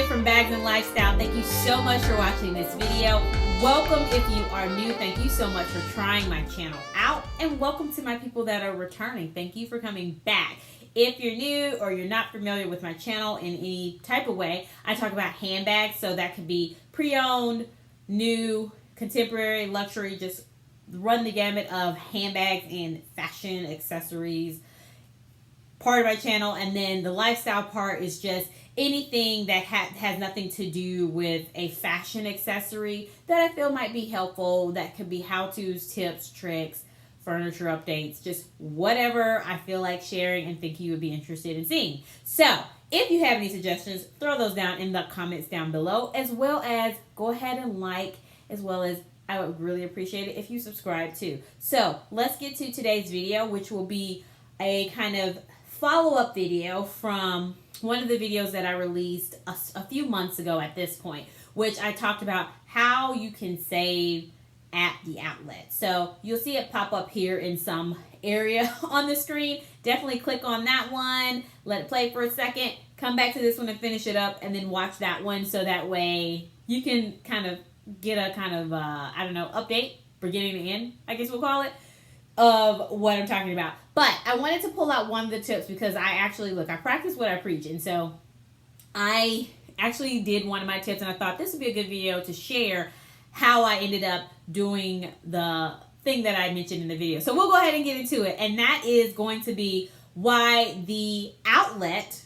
Leah from Bags and Lifestyle. Thank you so much for watching this video. Welcome if you are new. Thank you so much for trying my channel out. And welcome to my people that are returning. Thank you for coming back. If you're new or you're not familiar with my channel in any type of way, I talk about handbags. So that could be pre-owned, new, contemporary, luxury, just run the gamut of handbags and fashion accessories part of my channel. And then the lifestyle part is just anything that has nothing to do with a fashion accessory that I feel might be helpful. That could be how-tos, tips, tricks, furniture updates, just whatever I feel like sharing and think you would be interested in seeing. So if you have any suggestions, throw those down in the comments down below, as well as go ahead and like, as well as I would really appreciate it if you subscribe too. So let's get to today's video, which will be a kind of follow-up video from one of the videos that I released a few months ago at this point, which I talked about how you can save at the outlet. So you'll see it pop up here in some area on the screen. Definitely click on that one, let it play for a second, come back to this one and finish it up, and then watch that one so that way you can kind of get a kind of, I don't know, update, beginning to end, I guess we'll call it, of what I'm talking about. But I wanted to pull out one of the tips because I practice what I preach. And so I actually did one of my tips and I thought this would be a good video to share how I ended up doing the thing that I mentioned in the video. So we'll go ahead and get into it. And that is going to be why the outlet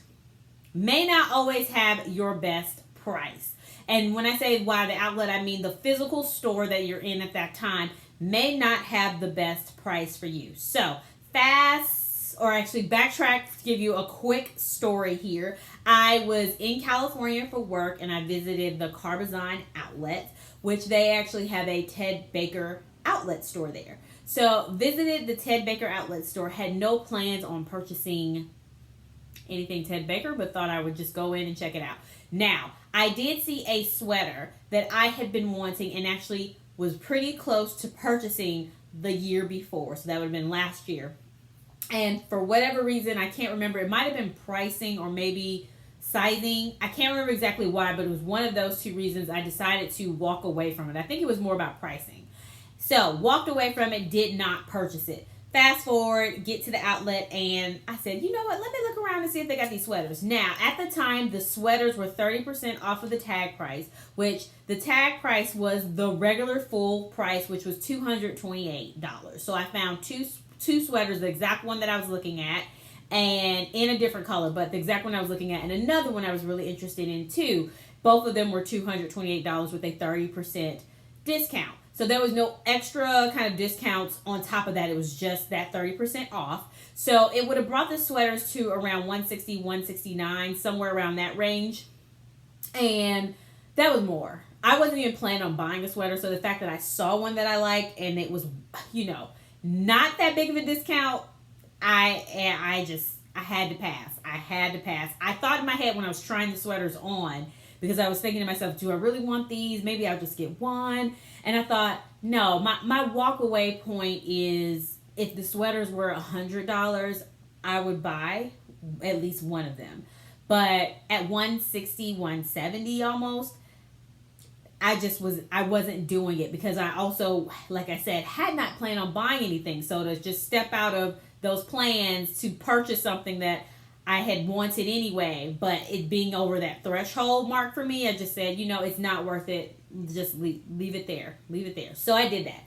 may not always have your best price. And when I say why the outlet, I mean the physical store that you're in at that time may not have the best price for you. So backtrack to give you a quick story here. I was in California for work and I visited the Cabazon outlet, which they actually have a Ted Baker outlet store there. So visited the Ted Baker outlet store, had no plans on purchasing anything Ted Baker, but thought I would just go in and check it out. Now, I did see a sweater that I had been wanting and actually was pretty close to purchasing the year before. So that would have been last year. And for whatever reason, I can't remember. It might have been pricing or maybe sizing. I can't remember exactly why, but it was one of those two reasons I decided to walk away from it. I think it was more about pricing. So walked away from it, did not purchase it. Fast forward, get to the outlet, and I said, you know what, let me look around and see if they got these sweaters. Now, at the time, the sweaters were 30% off of the tag price, which the tag price was the regular full price, which was $228. So I found two sweaters, the exact one that I was looking at, and in a different color, but the exact one I was looking at, and another one I was really interested in too. Both of them were $228 with a 30% discount. So there was no extra kind of discounts on top of that. It was just that 30% off. So it would have brought the sweaters to around $160, $169, somewhere around that range. And that was more. I wasn't even planning on buying a sweater. So the fact that I saw one that I liked and it was, not that big of a discount, I had to pass. I thought in my head when I was trying the sweaters on, because I was thinking to myself, do I really want these? Maybe I'll just get one. And I thought, no, my walk away point is if the sweaters were $100, I would buy at least one of them. But at $160, $170 almost, I wasn't doing it because I also, like I said, had not planned on buying anything. So to just step out of those plans to purchase something that I had wanted anyway, but it being over that threshold mark for me, I just said, it's not worth it. Just leave it there. Leave it there. So I did that.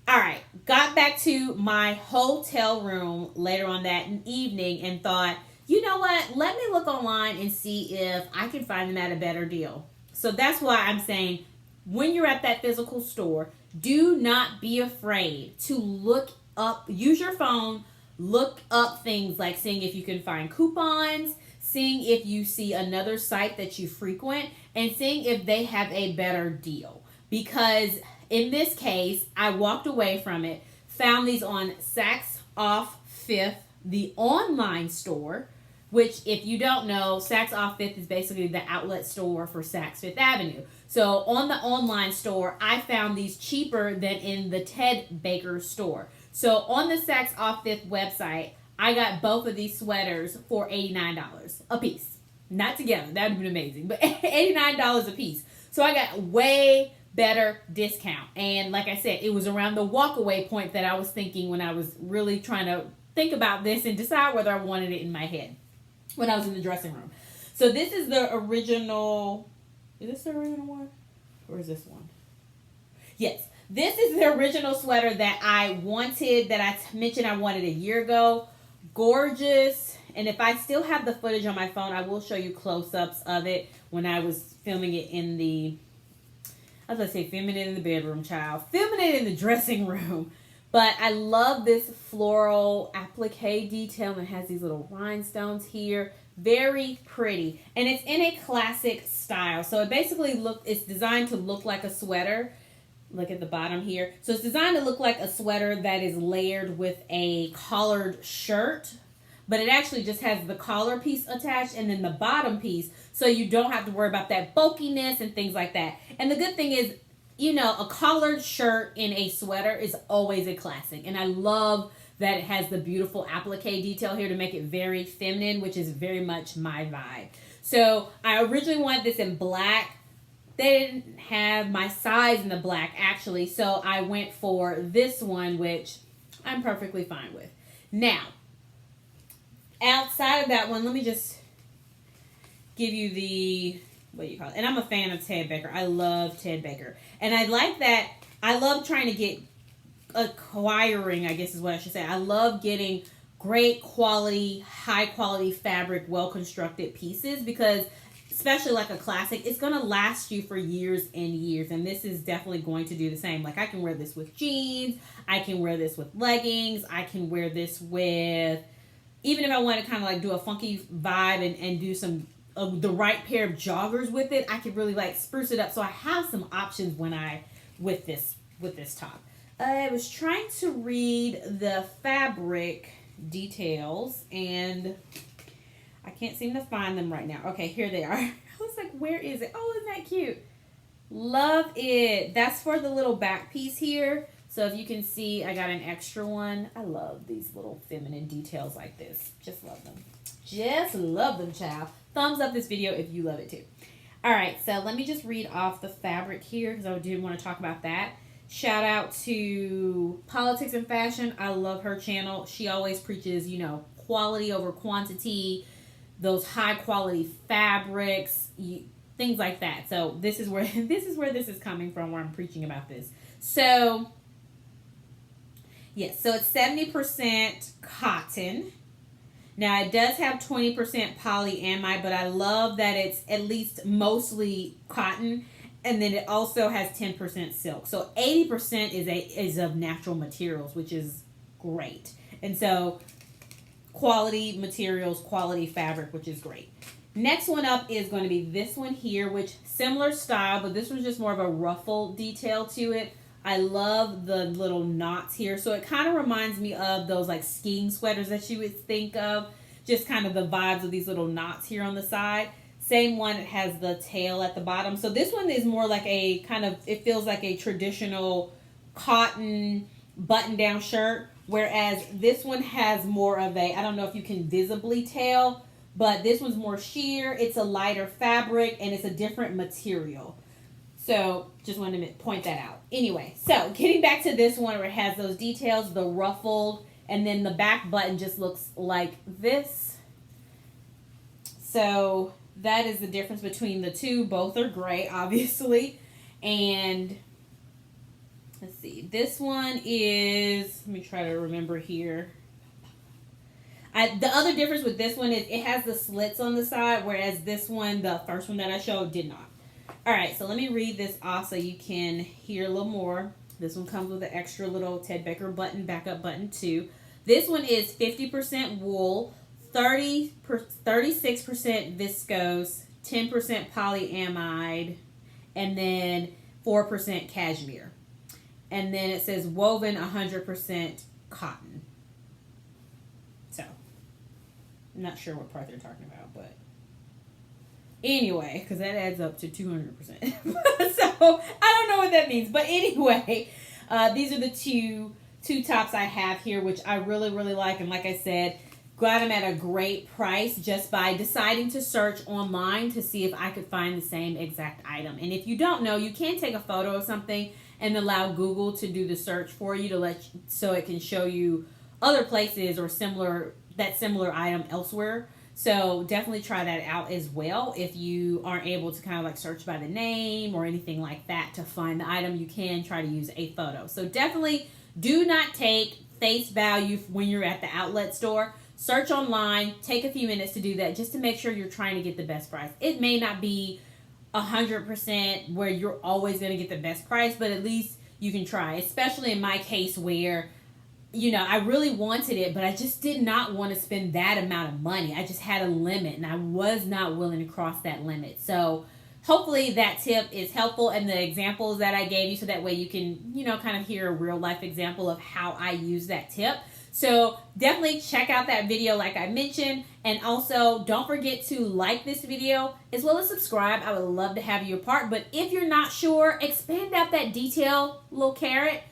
All right. Got back to my hotel room later on that evening and thought, you know what? Let me look online and see if I can find them at a better deal. So that's why I'm saying when you're at that physical store, do not be afraid to look up, use your phone, look up things like seeing if you can find coupons, seeing if you see another site that you frequent, and seeing if they have a better deal. Because in this case, I walked away from it, found these on Saks Off Fifth, the online store, which if you don't know, Saks Off Fifth is basically the outlet store for Saks Fifth Avenue. So on the online store, I found these cheaper than in the Ted Baker store. So on the Saks Off Fifth website, I got both of these sweaters for $89 a piece. Not together. That would have been amazing. But $89 a piece. So I got way better discount. And like I said, it was around the walkaway point that I was thinking when I was really trying to think about this and decide whether I wanted it in my head when I was in the dressing room. So this is the original. Is this the original one? Or is this one? Yes. This is the original sweater that I wanted, that I mentioned I wanted a year ago. Gorgeous. And if I still have the footage on my phone, I will show you close-ups of it when I was filming it in the, I was going to say filming it in the bedroom, child. Filming it in the dressing room. But I love this floral applique detail, and it has these little rhinestones here. Very pretty. And it's in a classic style. So it basically it's designed to look like a sweater. Look at the bottom here. So it's designed to look like a sweater that is layered with a collared shirt. But it actually just has the collar piece attached and then the bottom piece. So you don't have to worry about that bulkiness and things like that. And the good thing is, you know, a collared shirt in a sweater is always a classic. And I love that it has the beautiful applique detail here to make it very feminine, which is very much my vibe. So I originally wanted this in black. They didn't have my size in the black, actually, so I went for this one, which I'm perfectly fine with. Now, outside of that one, let me just give you the, what do you call it? And I'm a fan of Ted Baker. I love Ted Baker. And I like that. I love trying to acquiring, I guess is what I should say. I love getting great quality, high quality fabric, well-constructed pieces, because especially like a classic, it's going to last you for years and years. And this is definitely going to do the same. Like I can wear this with jeans. I can wear this with leggings. I can wear this with, even if I want to kind of like do a funky vibe and do some, the right pair of joggers with it, I could really like spruce it up. So I have some options with this top. I was trying to read the fabric details and I can't seem to find them right now. Okay, here they are. I was like, where is it? Oh, isn't that cute? Love it. That's for the little back piece here. So if you can see, I got an extra one. I love these little feminine details like this. Just love them. Just love them, child. Thumbs up this video if you love it too. All right, so let me just read off the fabric here because I did want to talk about that. Shout out to Politics and Fashion. I love her channel. She always preaches, you know, quality over quantity, those high quality fabrics, things like that. So this is where this is coming from, where I'm preaching about this. So yes, so it's 70% cotton. Now it does have 20% polyamide, but I love that it's at least mostly cotton, and then it also has 10% silk. So 80% is of natural materials, which is great. And so quality materials, quality fabric, which is great. Next one up is going to be this one here, which similar style, but this one's just more of a ruffle detail to it. I love the little knots here. So it kind of reminds me of those like skiing sweaters that you would think of. Just kind of the vibes of these little knots here on the side. Same one, it has the tail at the bottom. So this one is more like a kind of, it feels like a traditional cotton button-down shirt. Whereas this one has more of a, I don't know if you can visibly tell, but this one's more sheer. It's a lighter fabric and it's a different material. So just wanted to point that out. Anyway, so getting back to this one where it has those details, the ruffled, and then the back button just looks like this. So that is the difference between the two. Both are gray, obviously. And let's see. This one is, let me try to remember here. The other difference with this one is it has the slits on the side, whereas this one, the first one that I showed, did not. All right, so let me read this off so you can hear a little more. This one comes with an extra little Ted Baker button, backup button too. This one is 50% wool, 36% viscose, 10% polyamide, and then 4% cashmere. And then it says woven 100% cotton. So, I'm not sure what part they're talking about, but anyway, because that adds up to 200%. So, I don't know what that means. But anyway, these are the two tops I have here, which I really, really like. And like I said, got them at a great price just by deciding to search online to see if I could find the same exact item. And if you don't know, you can take a photo of something and allow Google to do the search for you so it can show you other places or similar item elsewhere. So definitely try that out as well. If you aren't able to kind of like search by the name or anything like that to find the item, you can try to use a photo. So definitely do not take face value when you're at the outlet store. Search online, take a few minutes to do that just to make sure you're trying to get the best price. It may not be 100% where you're always going to get the best price, but at least you can try, especially in my case where I really wanted it, but I just did not want to spend that amount of money. I just had a limit, and I was not willing to cross that limit. So hopefully that tip is helpful, and the examples that I gave you, so that way you can, kind of hear a real life example of how I use that tip. So definitely check out that video like I mentioned, and also don't forget to like this video as well as subscribe. I would love to have you a part, but if you're not sure, expand out that detail, little carrot.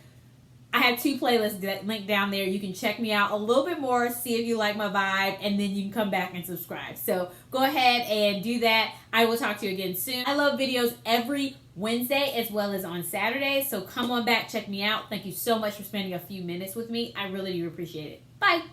I have 2 playlists that link down there. You can check me out a little bit more, see if you like my vibe, and then you can come back and subscribe. So go ahead and do that. I will talk to you again soon. I love videos every Wednesday as well as on Saturdays. So come on back, check me out. Thank you so much for spending a few minutes with me. I really do appreciate it. Bye.